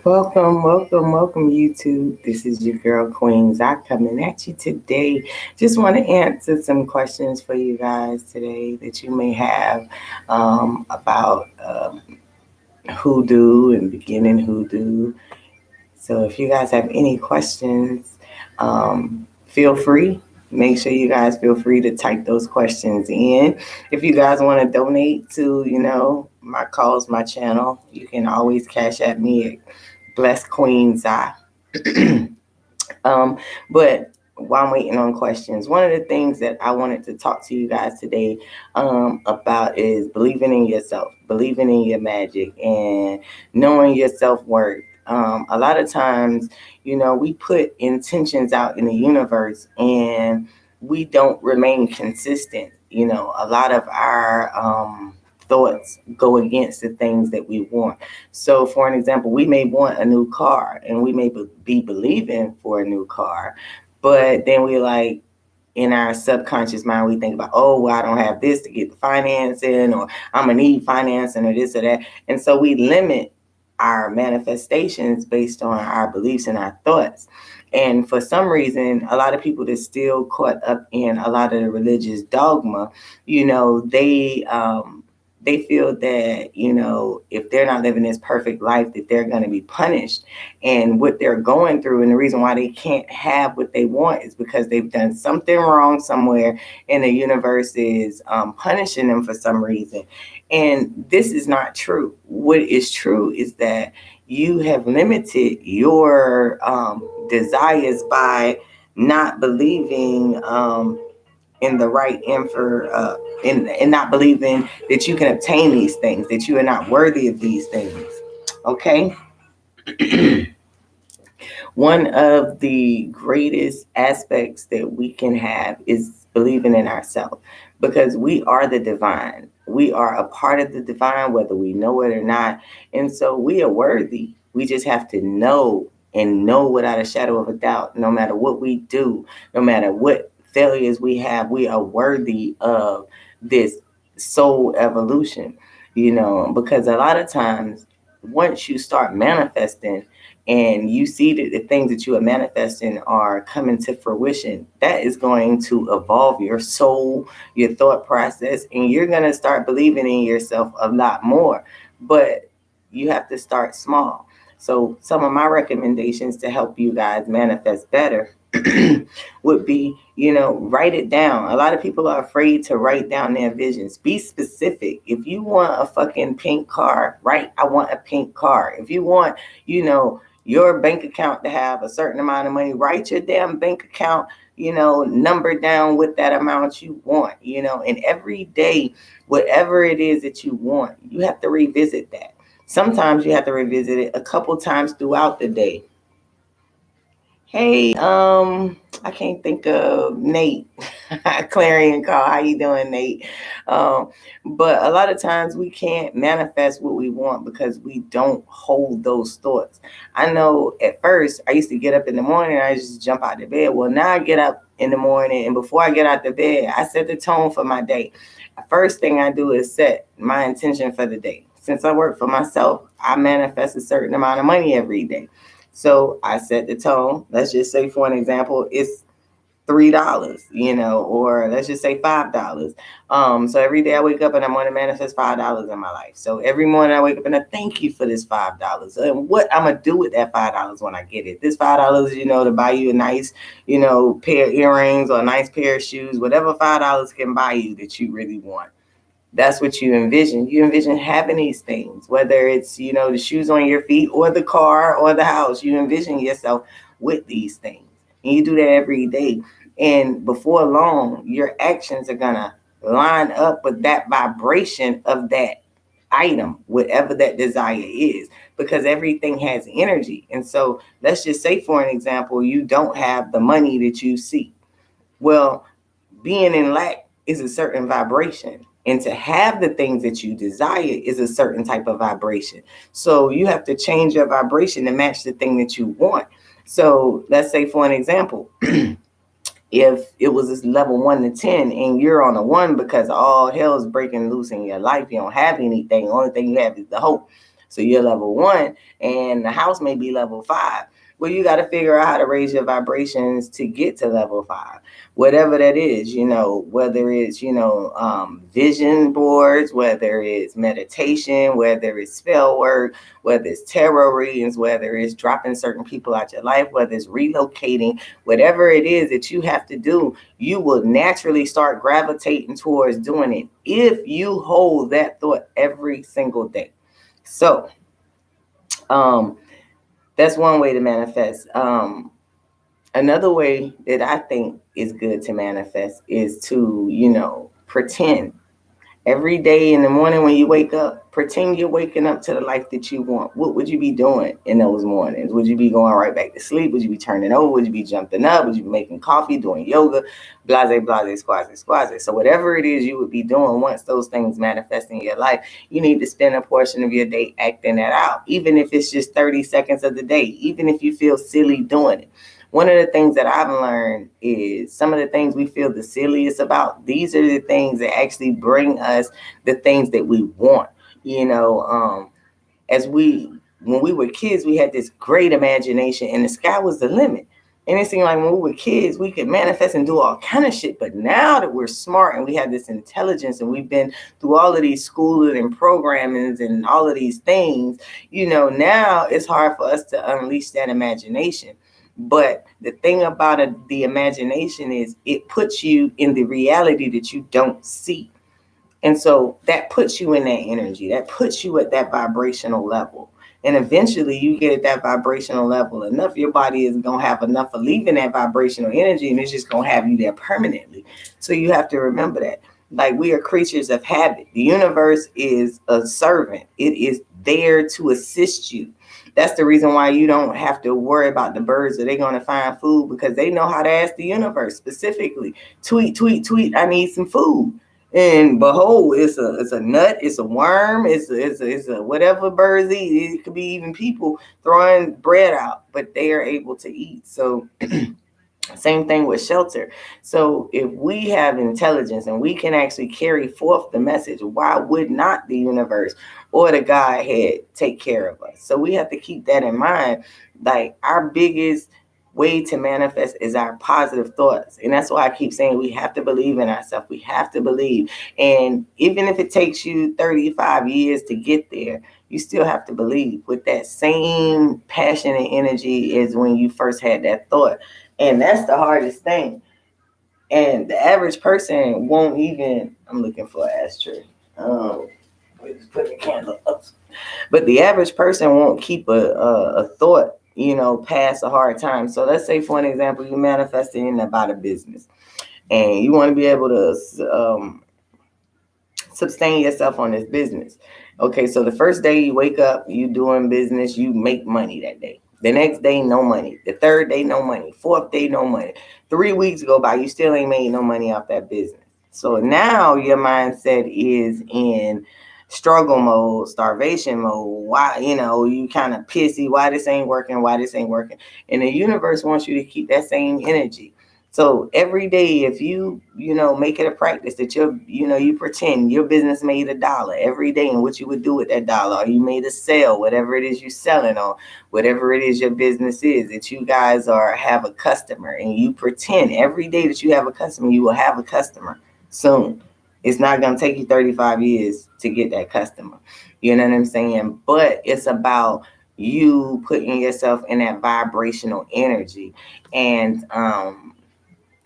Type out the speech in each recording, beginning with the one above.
Welcome, YouTube. This is your girl Queens. I coming at you today. Just want to answer some questions for you guys today that you may have about Hoodoo and beginning Hoodoo. So if you guys have any questions, feel free. Make sure you guys feel free to type those questions in. If you guys want to donate to, my cause, my channel, you can always cash at me at Bless Queens Eye. But while I'm waiting on questions, one of the things that I wanted to talk to you guys today about is believing in yourself, believing in your magic, and knowing your self-worth. A lot of times, we put intentions out in the universe and we don't remain consistent. A lot of our thoughts go against the things that we want. So, for an example, we may want a new car and we may be believing for a new car, but then we like, in our subconscious mind, we think about, oh, well, I don't have this to get the financing, or I'm going to need financing, or this or that. And so we limit our manifestations based on our beliefs and our thoughts. And for some reason, a lot of people that's still caught up in a lot of the religious dogma, they feel that, if they're not living this perfect life, that they're going to be punished. And what they're going through, and the reason why they can't have what they want, is because they've done something wrong somewhere, and the universe is punishing them for some reason. And this is not true. What is true is that you have limited your desires by not believing in the right info, in not believing that you can obtain these things, that you are not worthy of these things. Okay. One of the greatest aspects that we can have is believing in ourselves, because we are the divine. We are a part of the divine, whether we know it or not. And so we are worthy. We just have to know, and know without a shadow of a doubt, no matter what we do, no matter what failures we have, we are worthy of this soul evolution, because a lot of times, once you start manifesting and you see that the things that you are manifesting are coming to fruition, that is going to evolve your soul, your thought process, and you're going to start believing in yourself a lot more. But you have to start small. So some of my recommendations to help you guys manifest better would be, write it down. A lot of people are afraid to write down their visions. Be specific. If you want a fucking pink car, write, I want a pink car. If you want, your bank account to have a certain amount of money, write your damn bank account, number down with that amount you want, and every day, whatever it is that you want, you have to revisit that. Sometimes you have to revisit it a couple times throughout the day. Hey, I can't think of Nate. Clarion call. How you doing, Nate? But a lot of times we can't manifest what we want because we don't hold those thoughts. I know at first I used to get up in the morning and I just jump out of bed. Well, now I get up in the morning, and before I get out the bed, I set the tone for my day. The first thing I do is set my intention for the day. Since I work for myself, I manifest a certain amount of money every day. So I set the tone. Let's just say, for an example, it's $3, or let's just say $5. So every day I wake up and I'm going to manifest $5 in my life. So every morning I wake up and I thank you for this $5. And what I'm going to do with that $5 when I get it. This $5, to buy you a nice, pair of earrings or a nice pair of shoes, whatever $5 can buy you that you really want. That's what you envision. You envision having these things, whether it's, the shoes on your feet or the car or the house. You envision yourself with these things. And you do that every day. And before long, your actions are going to line up with that vibration of that item, whatever that desire is, because everything has energy. And so let's just say, for an example, you don't have the money that you seek. Well, being in lack is a certain vibration. And to have the things that you desire is a certain type of vibration. So you have to change your vibration to match the thing that you want. So let's say, for an example, if it was this level 1 to 10 and you're on a 1 because all hell is breaking loose in your life, you don't have anything. The only thing you have is the hope. So you're level 1 and the house may be level 5. Well, you got to figure out how to raise your vibrations to get to level 5, whatever that is, whether it's, vision boards, whether it's meditation, whether it's spell work, whether it's tarot readings, whether it's dropping certain people out your life, whether it's relocating, whatever it is that you have to do, you will naturally start gravitating towards doing it if you hold that thought every single day. So, that's one way to manifest. Another way that I think is good to manifest is to, pretend. Every day in the morning when you wake up, pretend you're waking up to the life that you want. What would you be doing in those mornings? Would you be going right back to sleep? Would you be turning over? Would you be jumping up? Would you be making coffee, doing yoga, blase, blase, squaze, squaze? So whatever it is you would be doing once those things manifest in your life, you need to spend a portion of your day acting that out, even if it's just 30 seconds of the day, even if you feel silly doing it. One of the things that I've learned is some of the things we feel the silliest about, these are the things that actually bring us the things that we want. When we were kids, we had this great imagination and the sky was the limit. And it seemed like when we were kids, we could manifest and do all kind of shit. But now that we're smart and we have this intelligence and we've been through all of these schooling and programmings and all of these things, now it's hard for us to unleash that imagination. But the thing about the imagination is it puts you in the reality that you don't see. And so that puts you in that energy, that puts you at that vibrational level. And eventually you get at that vibrational level enough, your body is going to have enough of leaving that vibrational energy and it's just going to have you there permanently. So you have to remember that. Like, we are creatures of habit. The universe is a servant. It is there to assist you. That's the reason why you don't have to worry about the birds. Are they going to find food? Because they know how to ask the universe specifically. Tweet, tweet, tweet. I need some food. And behold, it's a nut, it's a worm, it's a whatever birds eat. It could be even people throwing bread out, but they are able to eat. So same thing with shelter. So if we have intelligence and we can actually carry forth the message, why would not the universe or the Godhead take care of us? So we have to keep that in mind. Like, our biggest way to manifest is our positive thoughts. And that's why I keep saying we have to believe in ourselves. We have to believe. And even if it takes you 35 years to get there, you still have to believe with that same passion and energy as when you first had that thought. And that's the hardest thing. And the average person won't even, I'm looking for an ashtray. Just put the candle up. But the average person won't keep a thought, past a hard time. So let's say, for an example, you're manifesting about a business and you want to be able to sustain yourself on this business. Okay, so the first day you wake up, you doing business, you make money that day. The next day, no money. The third day, no money. Fourth day, no money. 3 weeks go by, you still ain't made no money off that business. So now your mindset is in struggle mode, starvation mode. Why, you kind of pissy. Why this ain't working? Why this ain't working? And the universe wants you to keep that same energy. So every day, if you make it a practice that you pretend your business made $1 every day, and what you would do with that dollar, or you made a sale, whatever it is you're selling, or whatever it is your business is, that you guys have a customer, and you pretend every day that you have a customer, you will have a customer soon. It's not going to take you 35 years to get that customer. You know what I'm saying? But it's about you putting yourself in that vibrational energy. And,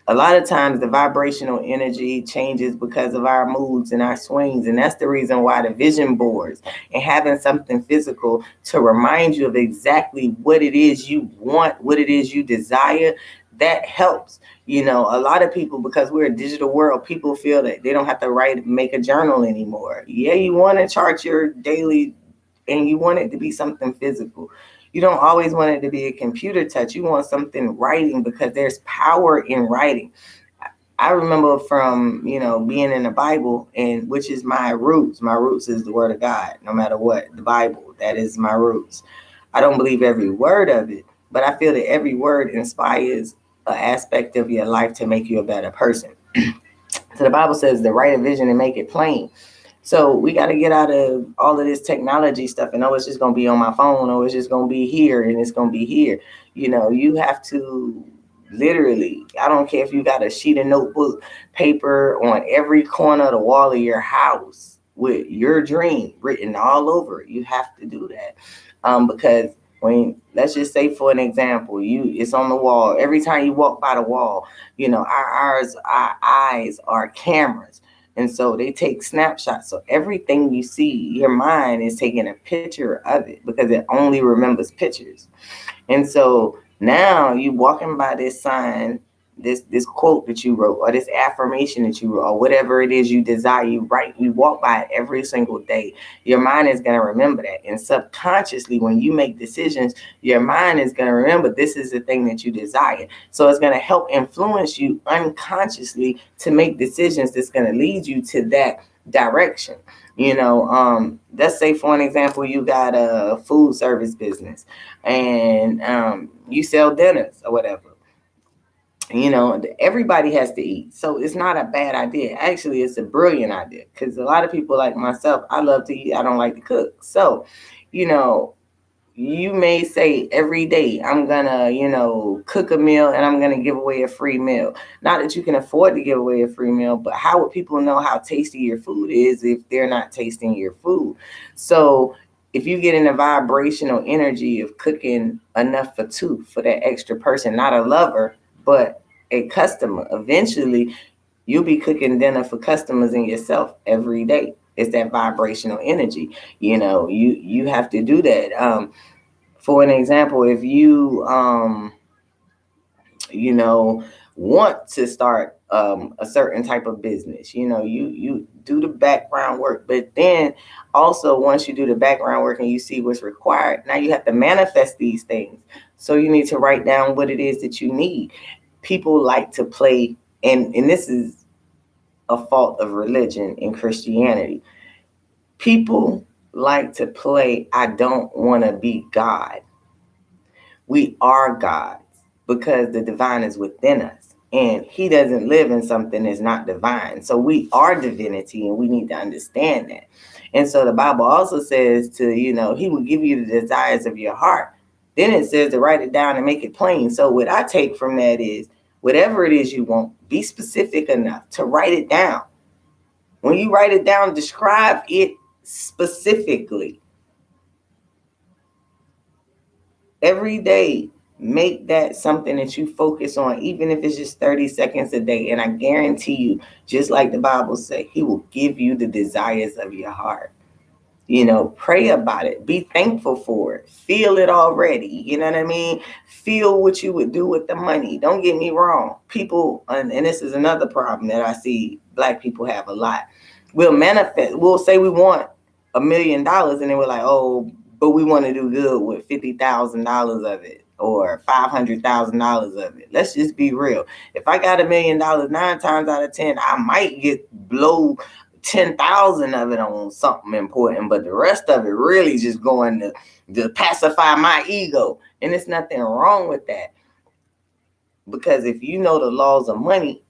a lot of times the vibrational energy changes because of our moods and our swings. And that's the reason why the vision boards and having something physical to remind you of exactly what it is you want, what it is you desire, that helps. A lot of people, because we're a digital world, people feel that they don't have to make a journal anymore. Yeah, you want to chart your daily and you want it to be something physical. You don't always want it to be a computer touch. You want something writing, because there's power in writing. I remember from, being in the Bible, and which is my roots. My roots is the word of God, no matter what. The Bible, that is my roots. I don't believe every word of it, but I feel that every word inspires an aspect of your life to make you a better person. So the Bible says to write a vision and make it plain. So we got to get out of all of this technology stuff and, oh, it's just going to be on my phone, or it's just going to be here and it's going to be here. You have to literally, I don't care if you got a sheet of notebook paper on every corner of the wall of your house with your dream written all over it. You have to do that. Because when, let's just say for an example, it's on the wall. Every time you walk by the wall, our eyes are cameras. And so they take snapshots. So everything you see, your mind is taking a picture of it because it only remembers pictures. And so now you walking by this sign, this quote that you wrote, or this affirmation that you wrote, or whatever it is you desire, you walk by it every single day. Your mind is going to remember that. And subconsciously, when you make decisions, your mind is going to remember this is the thing that you desire. So it's going to help influence you unconsciously to make decisions that's going to lead you to that direction. Let's say for an example, you got a food service business and you sell dinners or whatever. Everybody has to eat. So it's not a bad idea. Actually, it's a brilliant idea because a lot of people like myself, I love to eat. I don't like to cook. So, you may say every day, I'm going to, cook a meal and I'm going to give away a free meal. Not that you can afford to give away a free meal, but how would people know how tasty your food is if they're not tasting your food? So if you get in a vibrational energy of cooking enough for two, for that extra person, not a lover, but a customer, eventually you'll be cooking dinner for customers and yourself every day. It's that vibrational energy. You have to do that. For an example, if you want to start a certain type of business, you do the background work, but then also once you do the background work and you see what's required, now you have to manifest these things. So you need to write down what it is that you need. People like to play, and this is a fault of religion and Christianity. People like to play, I don't want to be God. We are gods because the divine is within us, and he doesn't live in something that's not divine. So we are divinity, and we need to understand that. And so the Bible also says to, he will give you the desires of your heart. Then it says to write it down and make it plain. So what I take from that is, whatever it is you want, be specific enough to write it down. When you write it down, describe it specifically. Every day, make that something that you focus on, even if it's just 30 seconds a day. And I guarantee you, just like the Bible says, he will give you the desires of your heart. Pray about it. Be thankful for it. Feel it already. You know what I mean? Feel what you would do with the money. Don't get me wrong. People, and this is another problem that I see Black people have a lot. We'll manifest. We'll say we want $1 million, and then we're like, oh, but we want to do good with $50,000 of it or $500,000 of it. Let's just be real. If I got $1 million, 9 times out of 10, I might blow 10,000 of it on something important, but the rest of it really just going to pacify my ego. And there's nothing wrong with that, because if you know the laws of money,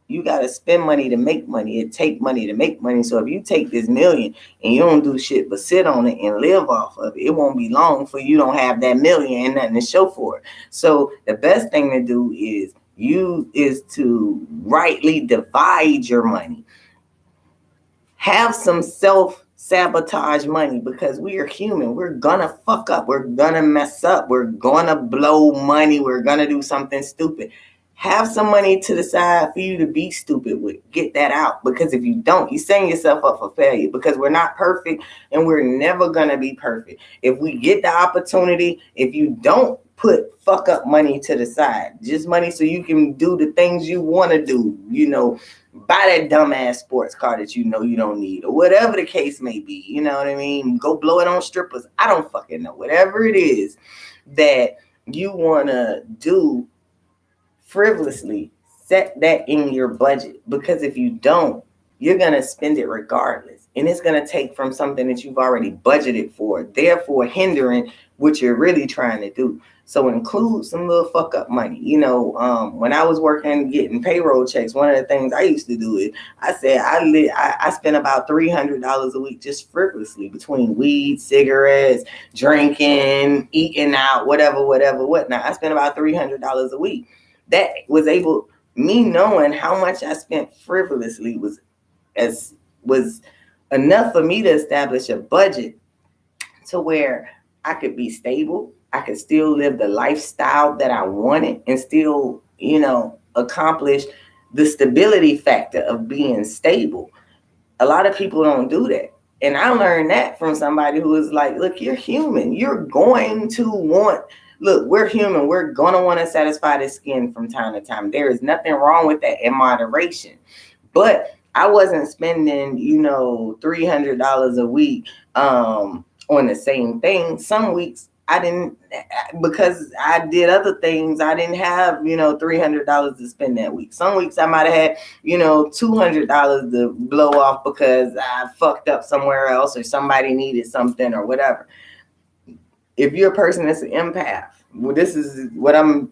you got to spend money to make money. It take money to make money. So if you take this $1 million and you don't do shit but sit on it and live off of it, it won't be long for you don't have that $1 million and nothing to show for it. So the best thing to do is to rightly divide your money. Have some self-sabotage money, because we are human. We're gonna fuck up. We're gonna mess up. We're gonna blow money. We're gonna do something stupid. Have some money to the side for you to be stupid with. Get that out, because if you don't, you're setting yourself up for failure, because we're not perfect and we're never gonna be perfect. If we get the opportunity, if you don't put fuck up money to the side, just money so you can do the things you want to do, buy that dumbass sports car that you don't need, or whatever the case may be, you know what I mean? Go blow it on strippers. I don't fucking know. Whatever it is that you want to do frivolously, set that in your budget, because if you don't, you're going to spend it regardless. And it's going to take from something that you've already budgeted for, therefore hindering what you're really trying to do. So include some little fuck up money. When I was working getting payroll checks, one of the things I used to do is I said I spent about $300 a week just frivolously between weed, cigarettes, drinking, eating out, whatnot. I spent about $300 a week. That was me knowing how much I spent frivolously was enough for me to establish a budget to where I could be stable. I could still live the lifestyle that I wanted and still, accomplish the stability factor of being stable. A lot of people don't do that. And I learned that from somebody who was like, look, you're human. You're going to we're human. We're going to want to satisfy the skin from time to time. There is nothing wrong with that in moderation. But I wasn't spending, $300 a week on the same thing. Some weeks I didn't, because I did other things. I didn't have, $300 to spend that week. Some weeks I might have had, $200 to blow off because I fucked up somewhere else or somebody needed something or whatever. If you're a person that's an empath, well, this is what I'm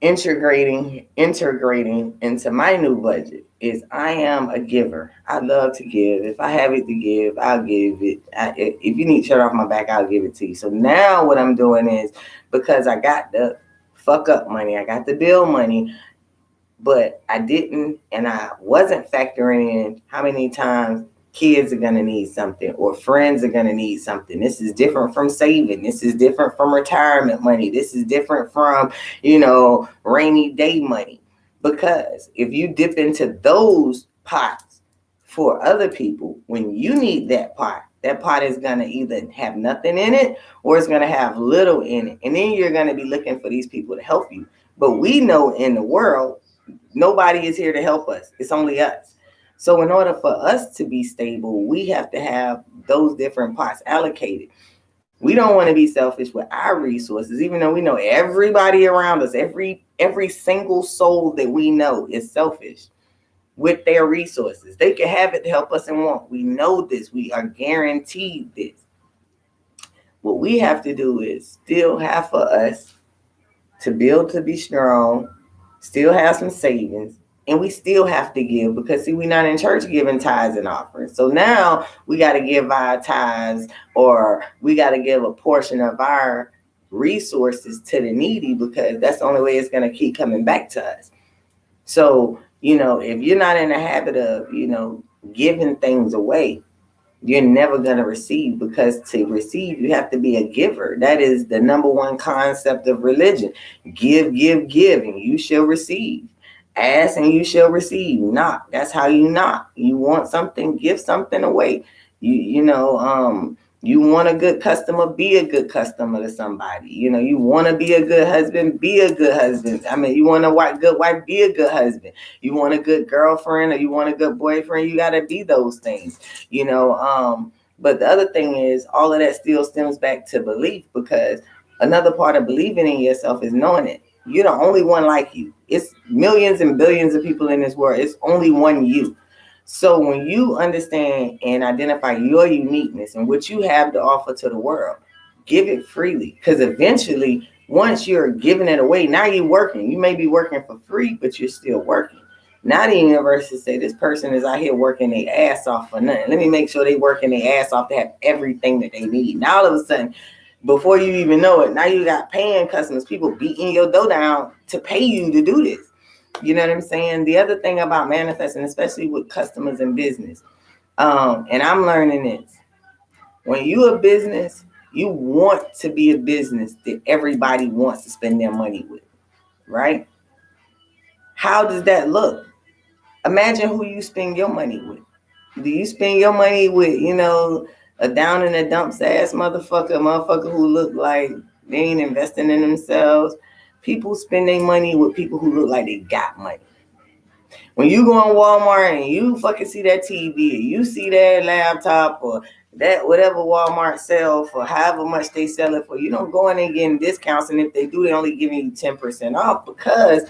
integrating into my new budget is I am a giver. I love to give. If I have it to give, I'll give it. If you need shirt off my back, I'll give it to you. So now what I'm doing is, because I got the fuck up money, I got the bill money, but I didn't, and I wasn't factoring in how many times kids are going to need something or friends are going to need something. This is different from saving. This is different from retirement money. This is different from, rainy day money. Because if you dip into those pots for other people, when you need that pot is going to either have nothing in it or it's going to have little in it. And then you're going to be looking for these people to help you. But we know in the world, nobody is here to help us. It's only us. So in order for us to be stable, we have to have those different pots allocated. We don't want to be selfish with our resources, even though we know everybody around us, every single soul that we know is selfish with their resources. They can have it to help us and want. We know this. We are guaranteed this. What we have to do is still have for us to build to be strong, still have some savings, and we still have to give because, see, we're not in church giving tithes and offerings. So now we got to give our tithes, or we got to give a portion of our resources to the needy, because that's the only way it's going to keep coming back to us. So, if you're not in the habit of, giving things away, you're never going to receive, because to receive, you have to be a giver. That is the number one concept of religion. Give, and you shall receive. Ask and you shall receive. Knock. That's how you knock. You want something, give something away. You want a good customer, be a good customer to somebody. You want to be a good husband, be a good husband. You want a good wife, be a good husband. You want a good girlfriend or you want a good boyfriend, you got to be those things. But the other thing is, all of that still stems back to belief, because another part of believing in yourself is knowing it. You're the only one like you. It's millions and billions of people in this world. It's only one you. So when you understand and identify your uniqueness and what you have to offer to the world, give it freely. Because eventually, once you're giving it away, now you're working. You may be working for free, but you're still working. Now the universe say this person is out here working their ass off for nothing. Let me make sure they working their ass off to have everything that they need. Now all of a sudden, before you even know it, now you got paying customers, people beating your dough down to pay you to do this. You know what I'm saying? The other thing about manifesting, especially with customers in business, and I'm learning this, when you're a business, you want to be a business that everybody wants to spend their money with, right? How does that look? Imagine who you spend your money with. Do you spend your money with, a down in the dumps ass motherfucker who look like they ain't investing in themselves? People spend their money with people who look like they got money. When you go on Walmart and you fucking see that TV, you see that laptop or that whatever Walmart sell for however much they sell it for, you don't go in and getting discounts. And if they do, they only giving you 10% off, because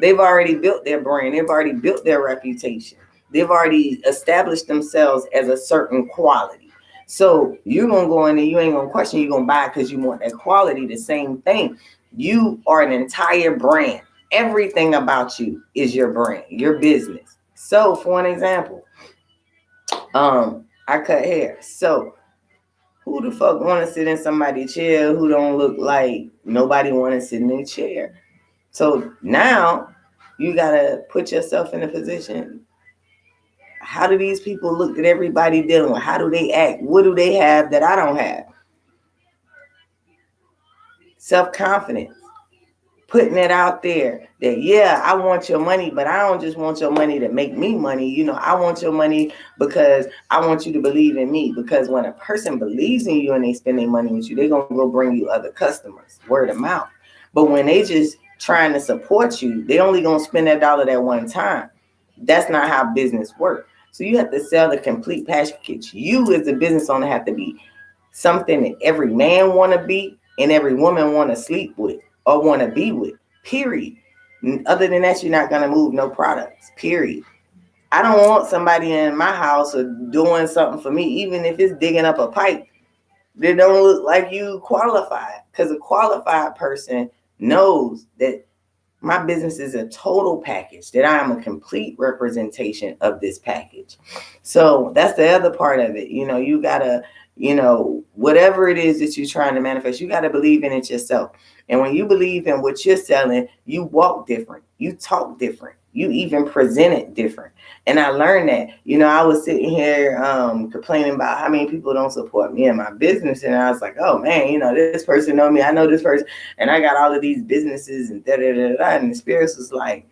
they've already built their brand. They've already built their reputation. They've already established themselves as a certain quality. So you're going to go in there, you ain't going to question, you're going to buy it because you want that quality. The same thing. You are an entire brand. Everything about you is your brand, your business. So for an example, I cut hair. So who the fuck want to sit in somebody's chair who don't look like nobody want to sit in their chair? So now you got to put yourself in a position. How do these people look at everybody dealing with? How do they act? What do they have that I don't have? Self-confidence. Putting it out there that, yeah, I want your money, but I don't just want your money to make me money. You know, I want your money because I want you to believe in me. Because when a person believes in you and they spend their money with you, they're going to go bring you other customers, word of mouth. But when they just trying to support you, they only going to spend that dollar that one time. That's not how business works. So you have to sell the complete package. You as a business owner have to be something that every man want to be and every woman want to sleep with or want to be with, period. Other than that, you're not going to move no products, period. I don't want somebody in my house or doing something for me, even if it's digging up a pipe, that don't look like you qualified. Because a qualified person knows that my business is a total package, that I am a complete representation of this package. So that's the other part of it. You know, you got to, you know, whatever it is that you're trying to manifest, you got to believe in it yourself. And when you believe in what you're selling, you walk different, you talk different, you even present it different. And I learned that. You know, I was sitting here complaining about how many people don't support me in my business. And I was like, oh man, you know, this person know me, I know this person, and I got all of these businesses and da-da-da-da. And the spirits was like,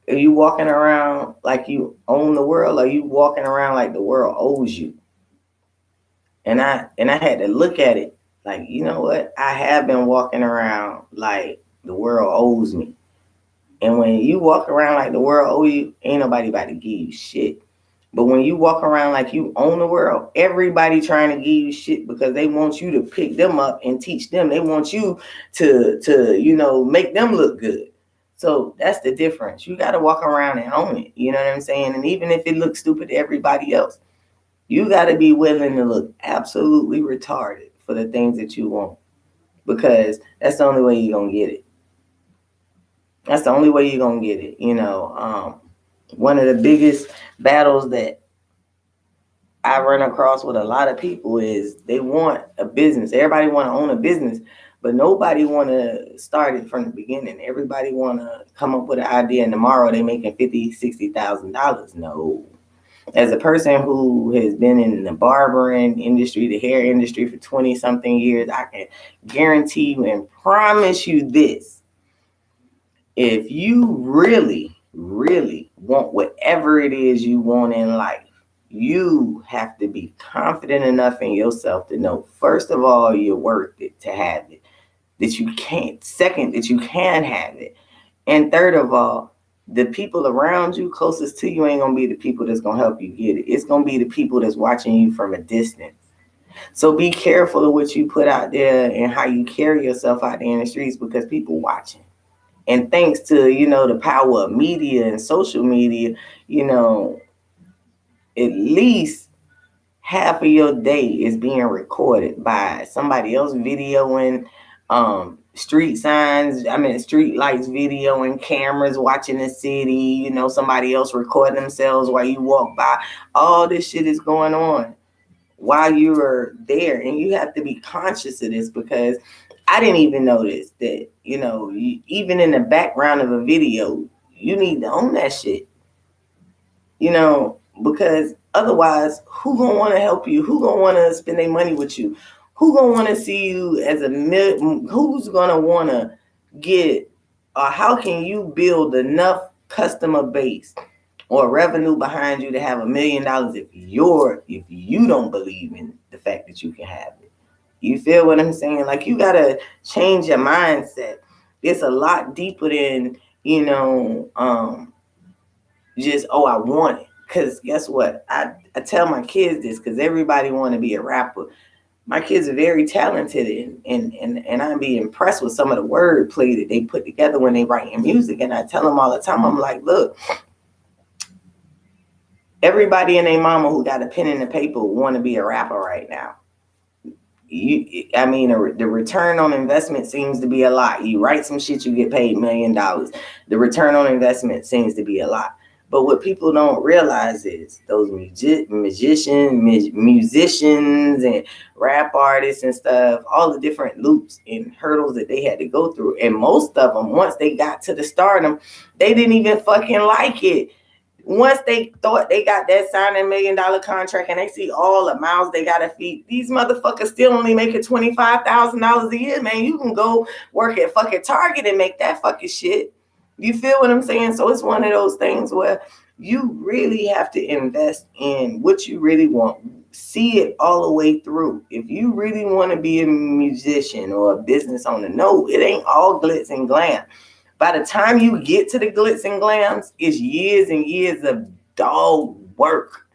are you walking around like you own the world? Or are you walking around like the world owes you? And I had to look at it like, you know what? I have been walking around like the world owes me. And when you walk around like the world owes you, ain't nobody about to give you shit. But when you walk around like you own the world, everybody trying to give you shit because they want you to pick them up and teach them. They want you to you know, make them look good. So that's the difference. You got to walk around and own it. You know what I'm saying? And even if it looks stupid to everybody else, you got to be willing to look absolutely retarded for the things that you want, because that's the only way you're going to get it. That's the only way you're going to get it. You know, one of the biggest battles that I run across with a lot of people is they want a business. Everybody want to own a business, but nobody want to start it from the beginning. Everybody want to come up with an idea and tomorrow they making $50,000, $60,000. No. As a person who has been in the barbering industry, the hair industry for 20 something years, I can guarantee you and promise you this. If you really, really want whatever it is you want in life, you have to be confident enough in yourself to know, first of all, you're worth it to have it. That you can't. Second, that you can have it. And third of all, the people around you closest to you ain't going to be the people that's going to help you get it. It's going to be the people that's watching you from a distance. So be careful of what you put out there and how you carry yourself out there in the streets, because people watching. And thanks to, you know, the power of media and social media, you know, at least half of your day is being recorded by somebody else videoing, street signs, street lights videoing, cameras watching the city, you know, somebody else recording themselves while you walk by. All this shit is going on while you're there, and you have to be conscious of this, because I didn't even notice that, you know, even in the background of a video, you need to own that shit, you know, because otherwise, who gonna want to help you? Who gonna want to spend their money with you? Who gonna want to see you as who's gonna want to get, or how can you build enough customer base or revenue behind you to have $1 million if you don't believe in the fact that you can have it? You feel what I'm saying? Like, you gotta change your mindset. It's a lot deeper than, you know, just, oh, I want it. Because guess what? I tell my kids this, because everybody want to be a rapper. My kids are very talented, and I be impressed with some of the wordplay that they put together when they writing music. And I tell them all the time, I'm like, look, Everybody and their mama who got a pen and a paper want to be a rapper right now. The return on investment seems to be a lot. You write some shit, you get paid $1 million. The return on investment seems to be a lot. But what people don't realize is those musicians and rap artists and stuff, all the different loops and hurdles that they had to go through. And most of them, once they got to the stardom, they didn't even fucking like it. Once they thought they got that signed $1 million contract and they see all the mouths they gotta feed, these motherfuckers still only making $25,000 a year, man. You can go work at fucking Target and make that fucking shit. You feel what I'm saying? So it's one of those things where you really have to invest in what you really want. See it all the way through. If you really want to be a musician or a business owner, no, it ain't all glitz and glam. By the time you get to the glitz and glams, it's years and years of dog work.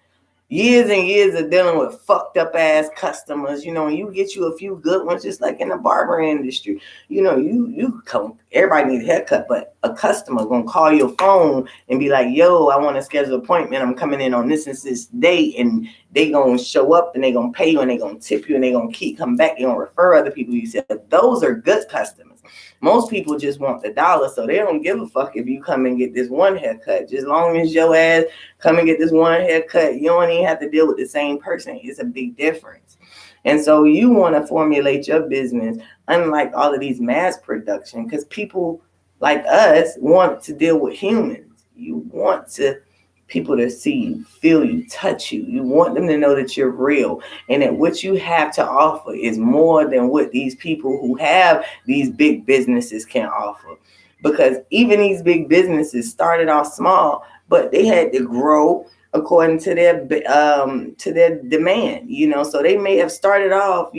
Years and years of dealing with fucked up ass customers, and you get you a few good ones, just like in the barber industry. You come, everybody needs a haircut, but a customer gonna call your phone and be like, yo, I want to schedule an appointment. I'm coming in on this and this day, and they gonna show up and they gonna pay you and they gonna tip you and they gonna keep coming back. They gonna refer other people. You said those are good customers. Most people just want the dollar, so they don't give a fuck if you come and get this one haircut. Just long as your ass come and get this one haircut, you don't even have to deal with the same person. It's a big difference. And so you want to formulate your business unlike all of these mass production, because people like us want to deal with humans. You want people to see you, feel you, touch you. You want them to know that you're real and that what you have to offer is more than what these people who have these big businesses can offer. Because even these big businesses started off small, but they had to grow according to their demand, So they may have started off,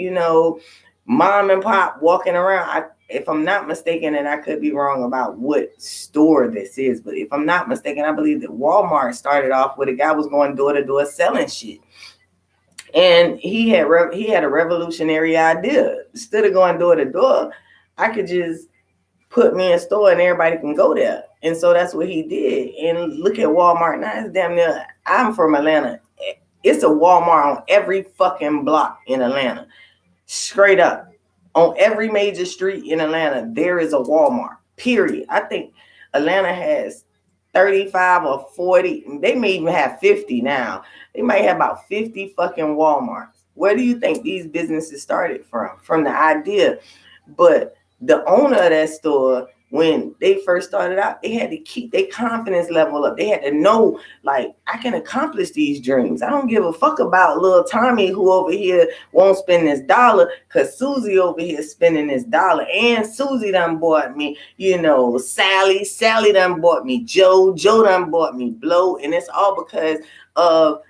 mom and pop walking around. If I'm not mistaken, and I could be wrong about what store this is, but if I'm not mistaken, I believe that Walmart started off with a guy was going door to door selling shit. And he had a revolutionary idea. Instead of going door to door, I could just put me in a store and everybody can go there. And so that's what he did. And look at Walmart now. It's damn near, I'm from Atlanta. It's a Walmart on every fucking block in Atlanta. Straight up. On every major street in Atlanta, there is a Walmart, period. I think Atlanta has 35 or 40. They may even have 50 now. They might have about 50 fucking Walmarts. Where do you think these businesses started from? From the idea. But the owner of that store, when they first started out, they had to keep their confidence level up. They had to know, like, I can accomplish these dreams. I don't give a fuck about little Tommy who over here won't spend this dollar, because Susie over here spending this dollar. And Susie done bought me, Sally done bought me Joe done bought me Blow. And it's all because of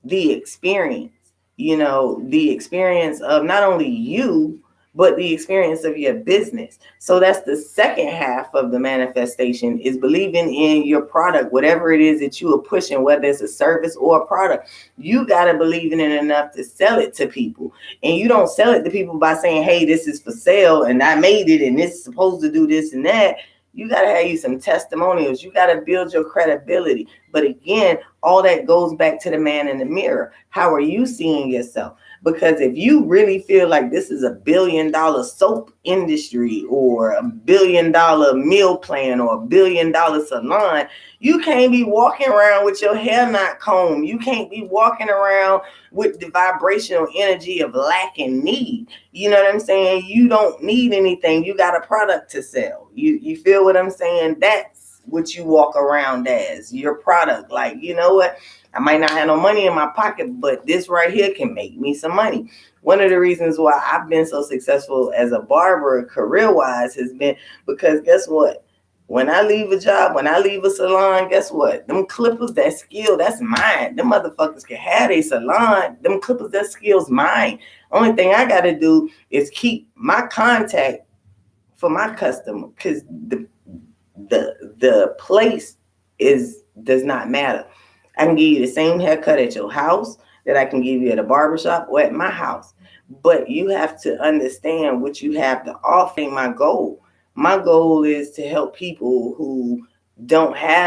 the experience, the experience of not only you, but the experience of your business. So that's the second half of the manifestation, is believing in your product, whatever it is that you are pushing, whether it's a service or a product. You got to believe in it enough to sell it to people. And you don't sell it to people by saying, hey, this is for sale and I made it and it's supposed to do this and that. You got to have you some testimonials. You got to build your credibility. But again, all that goes back to the man in the mirror. How are you seeing yourself? Because if you really feel like this is $1 billion soap industry or $1 billion meal plan or $1 billion salon, you can't be walking around with your hair not combed. You can't be walking around with the vibrational energy of lack and need. You know what I'm saying? You don't need anything. You got a product to sell. You feel what I'm saying? That's what you walk around as, your product. Like, you know what? I might not have no money in my pocket, but this right here can make me some money. One of the reasons why I've been so successful as a barber career-wise has been because guess what? When I leave a job, when I leave a salon, guess what? Them clippers, that skill, that's mine. Them motherfuckers can have a salon. Them clippers, that skill's mine. Only thing I got to do is keep my contact for my customer, because the place does not matter. I can give you the same haircut at your house that I can give you at a barbershop or at my house. But you have to understand what you have to offer. My goal is to help people who don't have